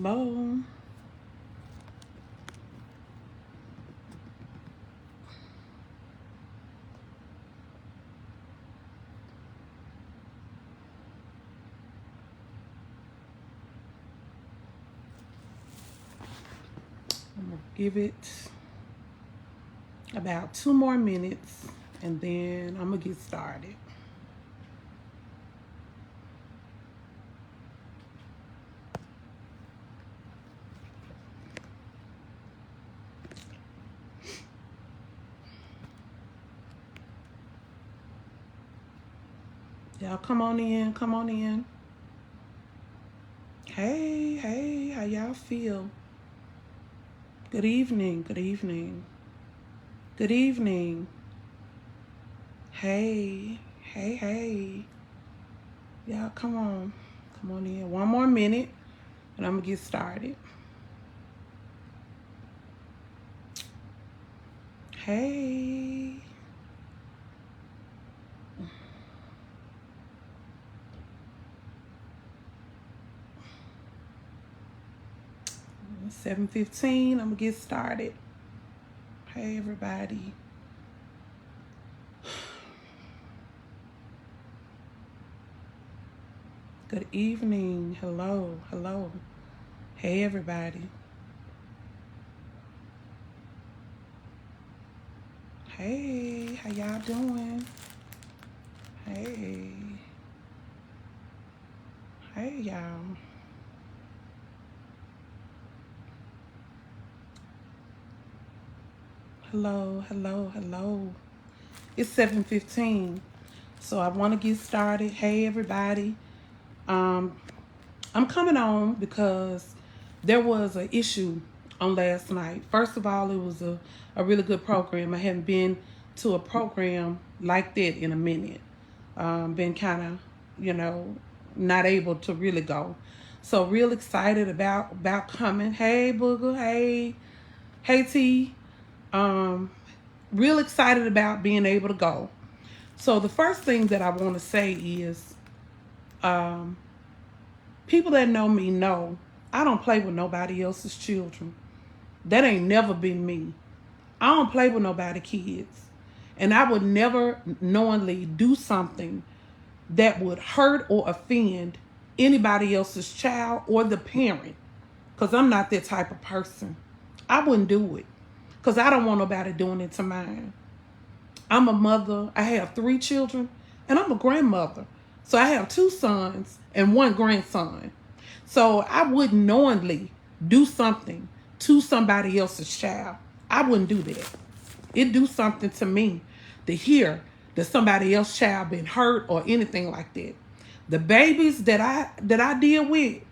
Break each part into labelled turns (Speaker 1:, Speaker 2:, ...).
Speaker 1: Hello. I'm gonna give it about 2 more minutes and then I'm gonna get started. Y'all come on in, come on in. Hey, how y'all feel? Good evening, good evening. Good evening. Hey. Y'all come on. Come on in. 1 more minute and I'm gonna get started. Hey. 7:15. I'm gonna get started. Hey everybody. Good evening. Hello. Hey everybody. Hey, how y'all doing? Hey y'all. Hello. It's 7:15, so I want to get started. Hey everybody. I'm coming on because there was an issue on last night. First of all, it was a really good program. I haven't been to a program like that in a minute. Been kind of, not able to really go. So real excited about coming. Hey Booger, hey T. Real excited about being able to go. So the first thing that I want to say is, people that know me know I don't play with nobody else's children. That ain't never been me. I don't play with nobody kids. And I would never knowingly do something that would hurt or offend anybody else's child or the parent. Because I'm not that type of person. I wouldn't do it. Because I don't want nobody doing it to mine. I'm a mother. I have 3 children. And I'm a grandmother. So I have 2 sons and 1 grandson. So I wouldn't knowingly do something to somebody else's child. I wouldn't do that. It do something to me to hear that somebody else's child been hurt or anything like that. The babies that I deal with,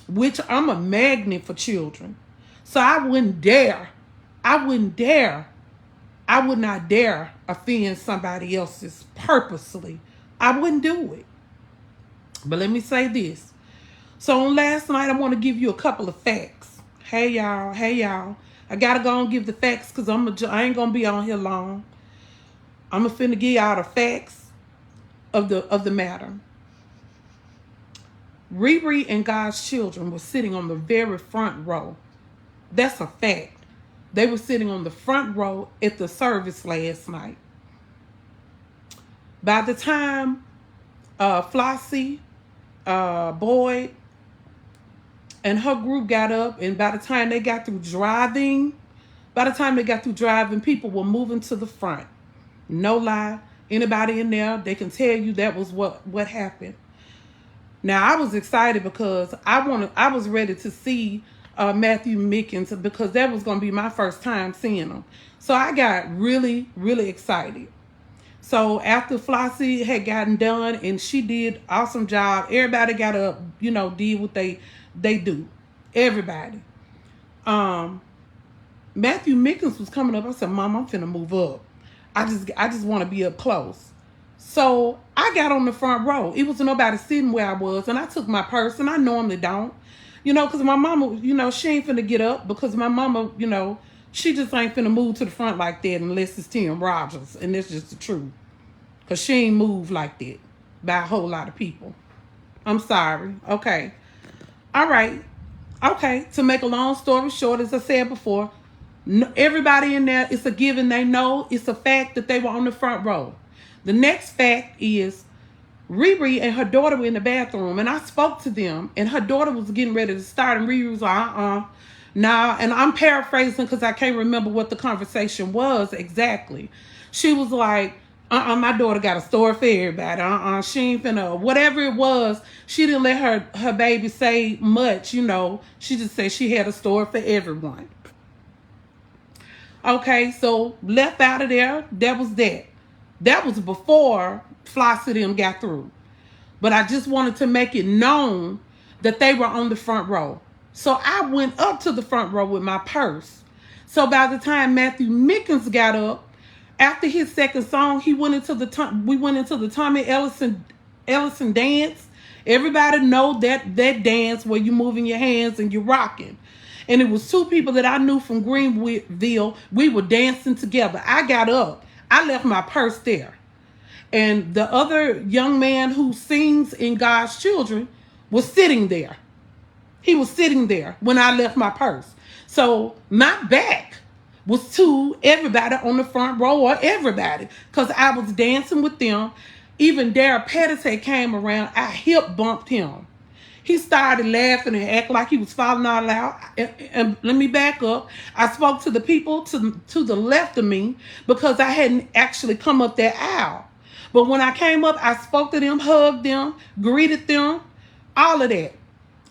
Speaker 1: which I'm a magnet for children. So I would not dare offend somebody else's purposely. I wouldn't do it. But let me say this. So on last night, I want to give you a couple of facts. Hey y'all. I gotta go and give the facts because I ain't gonna be on here long. I'm finna give y'all the facts of the matter. Riri and God's children were sitting on the very front row. That's a fact. They were sitting on the front row at the service last night. By the time Flossie, Boyd, and her group got up, and by the time they got through driving, people were moving to the front. No lie. Anybody in there, they can tell you that was what happened. Now, I was excited because I was ready to see Matthew Mickens because that was going to be my first time seeing him. So I got really, really excited. So after Flossie had gotten done and she did awesome job, everybody got up, did what they do. Everybody. Matthew Mickens was coming up. I said, Mom, I'm finna move up. I just want to be up close. So I got on the front row. It was nobody sitting where I was, and I took my purse, and I normally don't, because my mama, she ain't finna get up because my mama, she just ain't finna move to the front like that unless it's Tim Rogers, and that's just the truth. Because she ain't moved like that by a whole lot of people. I'm sorry. Okay. All right. Okay, to make a long story short, as I said before, everybody in there, it's a given. They know it's a fact that they were on the front row. The next fact is Riri and her daughter were in the bathroom, and I spoke to them, and her daughter was getting ready to start, and Riri was like, nah, and I'm paraphrasing because I can't remember what the conversation was exactly. She was like, my daughter got a story for everybody. She ain't finna, whatever it was, she didn't let her baby say much, you know. She just said she had a story for everyone. Okay, so left out of there, that was that. That was before Flossie them got through. But I just wanted to make it known that they were on the front row. So I went up to the front row with my purse. So by the time Matthew Mickens got up, after his second song, we went into the Tommy Ellison dance. Everybody know that dance where you moving your hands and you're rocking. And it was two people that I knew from Greenville. We were dancing together. I got up. I left my purse there. And the other young man who sings in God's Children was sitting there. He was sitting there when I left my purse. So my back was to everybody on the front row, or everybody, because I was dancing with them. Even Darryl Pettis came around. I hip bumped him. He started laughing and acting like he was falling out loud. And let me back up. I spoke to the people to the left of me because I hadn't actually come up that aisle. But when I came up, I spoke to them, hugged them, greeted them, all of that.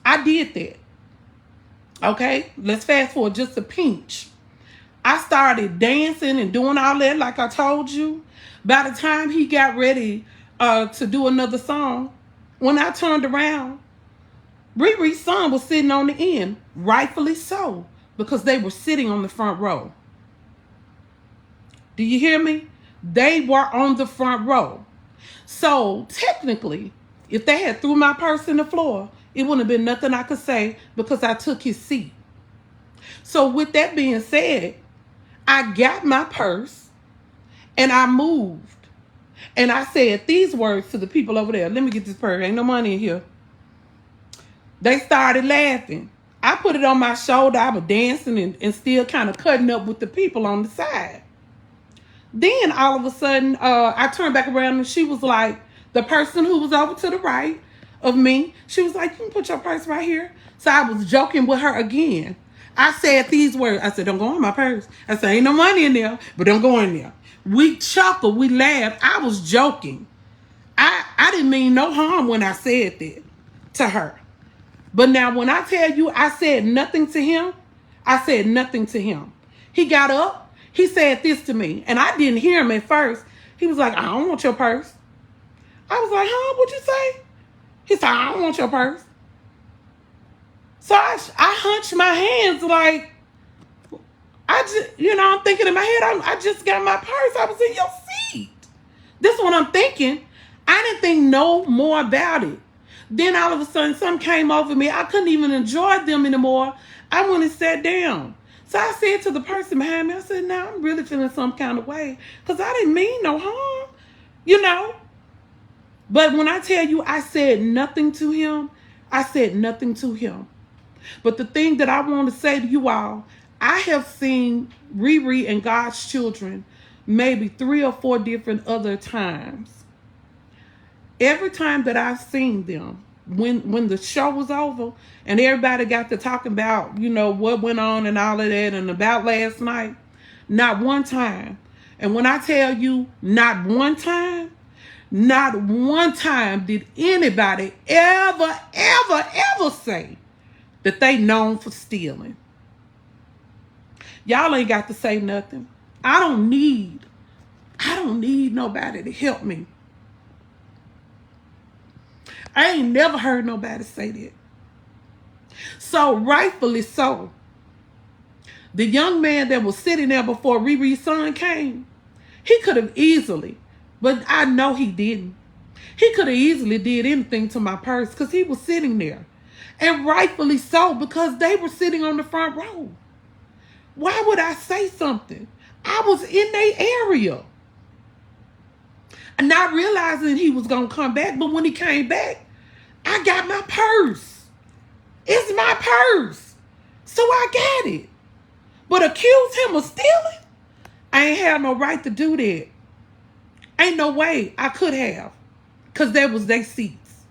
Speaker 1: I did that. Okay, let's fast forward just a pinch. I started dancing and doing all that like I told you. By the time he got ready to do another song, when I turned around, Riri's son was sitting on the end, rightfully so, because they were sitting on the front row. Do you hear me? They were on the front row. So technically, if they had threw my purse in the floor, it wouldn't have been nothing I could say because I took his seat. So with that being said, I got my purse and I moved. And I said these words to the people over there. Let me get this purse. Ain't no money in here. They started laughing. I put it on my shoulder. I was dancing and still kind of cutting up with the people on the side. Then all of a sudden, I turned back around and she was like, the person who was over to the right of me, she was like, you can put your purse right here. So I was joking with her again. I said these words. I said, don't go in my purse. I said, ain't no money in there, but don't go in there. We chuckled. We laughed. I was joking. I didn't mean no harm when I said that to her. But now when I tell you I said nothing to him, I said nothing to him. He got up. He said this to me. And I didn't hear him at first. He was like, I don't want your purse. I was like, huh? What'd you say? He said, I don't want your purse. So I hunched my hands like, I'm thinking in my head, I just got my purse. I was in your seat. This is what I'm thinking. I didn't think no more about it. Then all of a sudden, something came over me. I couldn't even enjoy them anymore. I went and sat down. So I said to the person behind me, I said, now I'm really feeling some kind of way because I didn't mean no harm, But when I tell you I said nothing to him, I said nothing to him. But the thing that I want to say to you all, I have seen Riri and God's Children maybe 3 or 4 different other times. Every time that I've seen them, when the show was over and everybody got to talking about, what went on and all of that and about last night, not one time. And when I tell you not one time did anybody ever say that they known for stealing. Y'all ain't got to say nothing. I don't need nobody to help me. I ain't never heard nobody say that. So rightfully so, the young man that was sitting there before Riri's son came, he could have easily, but I know he didn't. He could have easily did anything to my purse because he was sitting there. And rightfully so, because they were sitting on the front row. Why would I say something? I was in their area. Not realizing he was going to come back, but when he came back, I got my purse. It's my purse. So I got it. But accuse him of stealing? I ain't have no right to do that. Ain't no way I could have. Because that was their seats.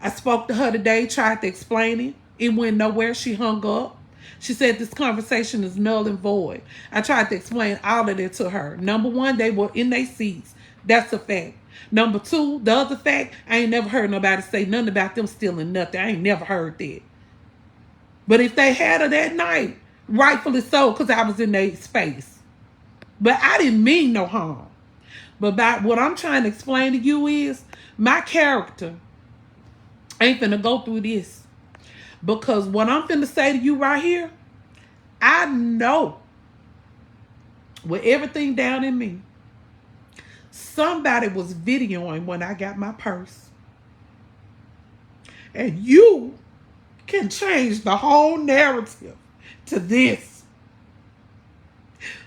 Speaker 1: I spoke to her today, tried to explain it. It went nowhere. She hung up. She said this conversation is null and void. I tried to explain all of it to her. Number one, they were in their seats. That's a fact. Number two, the other fact, I ain't never heard nobody say nothing about them stealing nothing. I ain't never heard that. But if they had her that night, rightfully so, because I was in their space. But I didn't mean no harm. But what I'm trying to explain to you is my character ain't finna go through this. Because what I'm finna say to you right here, I know with everything down in me, somebody was videoing when I got my purse. And you can change the whole narrative to this.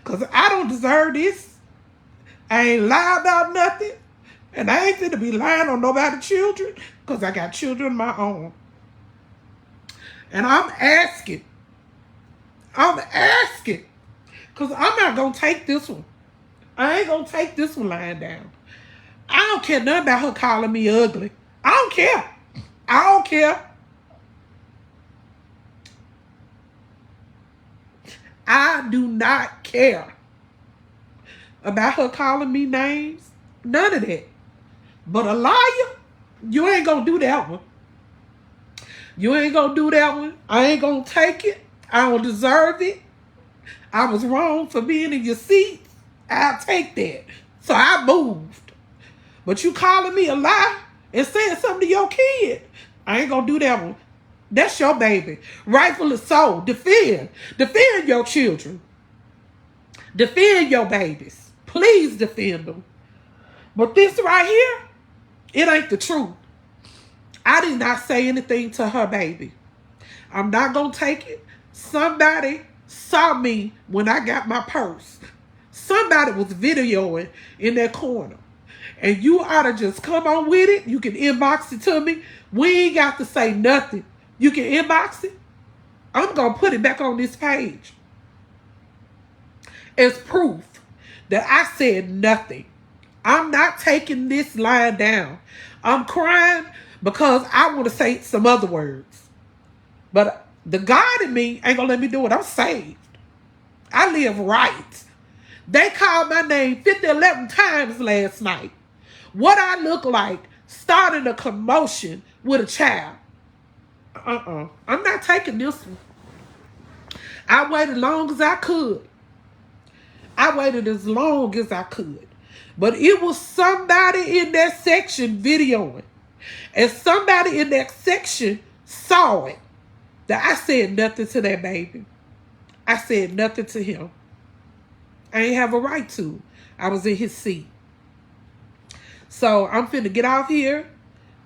Speaker 1: Because I don't deserve this. I ain't lie about nothing. And I ain't finna be lying on nobody's children because I got children of my own. And I'm asking, because I'm not going to take this one. I ain't going to take this one lying down. I don't care nothing about her calling me ugly. I don't care. I don't care. I do not care about her calling me names. None of that. But a liar, you ain't going to do that one. You ain't going to do that one. I ain't going to take it. I don't deserve it. I was wrong for being in your seat. I'll take that. So I moved. But you calling me a lie and saying something to your kid, I ain't going to do that one. That's your baby. Rightfully so. Defend. Defend your children. Defend your babies. Please defend them. But this right here, it ain't the truth. I did not say anything to her baby. I'm not going to take it. Somebody saw me when I got my purse. Somebody was videoing in that corner. And you ought to just come on with it. You can inbox it to me. We ain't got to say nothing. You can inbox it. I'm going to put it back on this page as proof that I said nothing. I'm not taking this line down. I'm crying because I want to say some other words. But the God in me ain't going to let me do it. I'm saved. I live right. They called my name 11 times last night. What I look like started a commotion with a child. I'm not taking this one. I waited long as I could. I waited as long as I could. But it was somebody in that section videoing. And somebody in that section saw it. That I said nothing to that baby. I said nothing to him. I ain't have a right to. I was in his seat. So I'm finna get off here.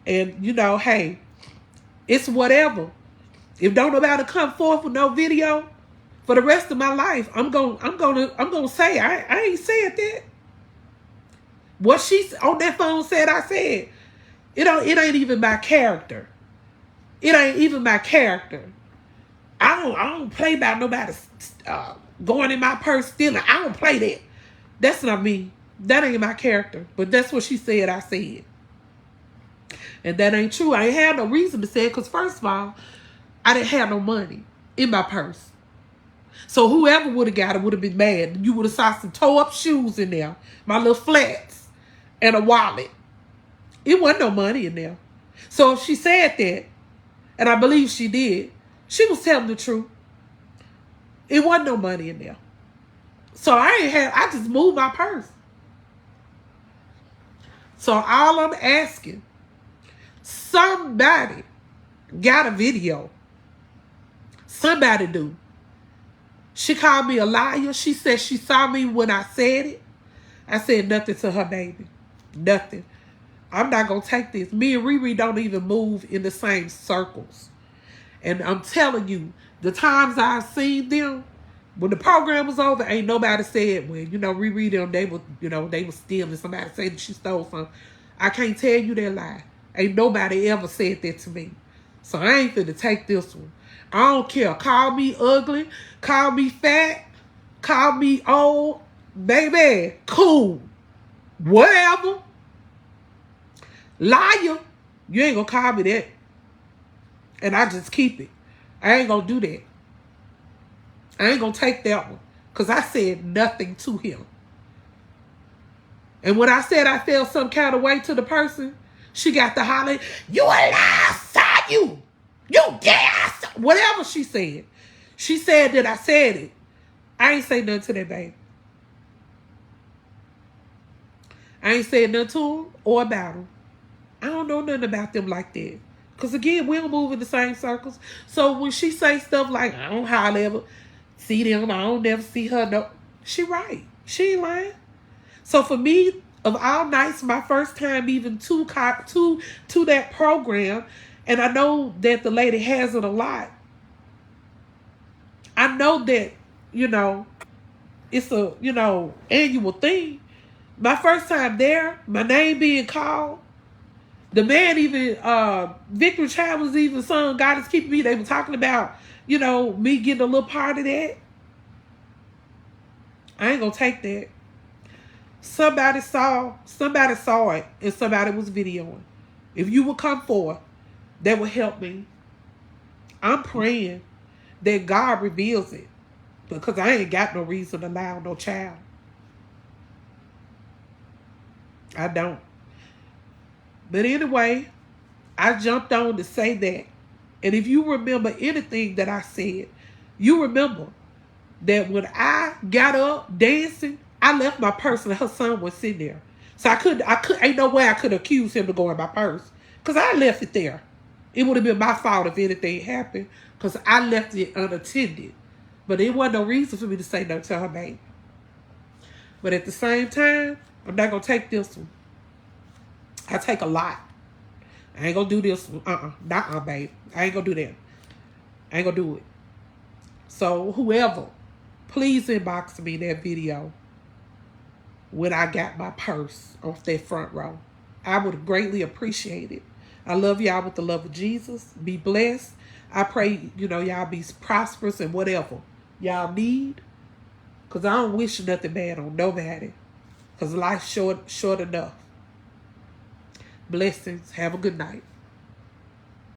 Speaker 1: And, you know, hey, it's whatever. If don't nobody come forth with no video for the rest of my life, I'm gonna say I ain't said that. What she on that phone said, I said. It ain't even my character. It ain't even my character. I don't play about nobody going in my purse stealing. I don't play that. That's not me. That ain't my character. But that's what she said I said. And that ain't true. I ain't had no reason to say it because first of all, I didn't have no money in my purse. So whoever would have got it would have been mad. You would have saw some toe-up shoes in there, my little flats, and a wallet. It wasn't no money in there. So if she said that, and I believe she did, she was telling the truth. It wasn't no money in there. So I just moved my purse. So all I'm asking, somebody got a video. Somebody do. She called me a liar. She said she saw me when I said it. I said nothing to her baby. Nothing. I'm not going to take this. Me and Riri don't even move in the same circles. And I'm telling you, the times I've seen them, when the program was over, ain't nobody said, well, you know, Riri them, they were stealing. Somebody said that she stole something. I can't tell you that lie. Ain't nobody ever said that to me. So I ain't finna take this one. I don't care. Call me ugly. Call me fat. Call me old. Baby, cool. Whatever. Liar. You ain't gonna call me that. And I just keep it. I ain't gonna do that. I ain't gonna take that one. Because I said nothing to him. And when I said I felt some kind of way to the person, she got to holler, you a liar, saw you. You gas. Whatever she said. She said that I said it. I ain't say nothing to that baby. I ain't said nothing to him or about him. I don't know nothing about them like that. Because again, we don't move in the same circles. So when she say stuff like, I don't hardly ever see them, I don't never see her. No, she right. She ain't lying. So for me, of all nights, my first time even to that program, and I know that the lady has it a lot. I know that, it's a, annual thing. My first time there, my name being called, the man even, Victory Child was even sung, God is Keeping Me. They were talking about, me getting a little part of that. I ain't gonna take that. Somebody saw it, and somebody was videoing. If you would come forward, that would help me. I'm praying that God reveals it, because I ain't got no reason to allow no child. I don't. But anyway, I jumped on to say that. And if you remember anything that I said, you remember that when I got up dancing, I left my purse and her son was sitting there. So I could ain't no way I could accuse him of going my purse, because I left it there. It would have been my fault if anything happened, because I left it unattended. But it wasn't no reason for me to say no to her baby. But at the same time, I'm not going to take this one. I take a lot. I ain't going to do this one. Nuh-uh, babe. I ain't going to do that. I ain't going to do it. So whoever, please inbox me that video when I got my purse off that front row. I would greatly appreciate it. I love y'all with the love of Jesus. Be blessed. I pray, y'all be prosperous and whatever y'all need. Because I don't wish nothing bad on nobody. Because life's short enough. Blessings. Have a good night.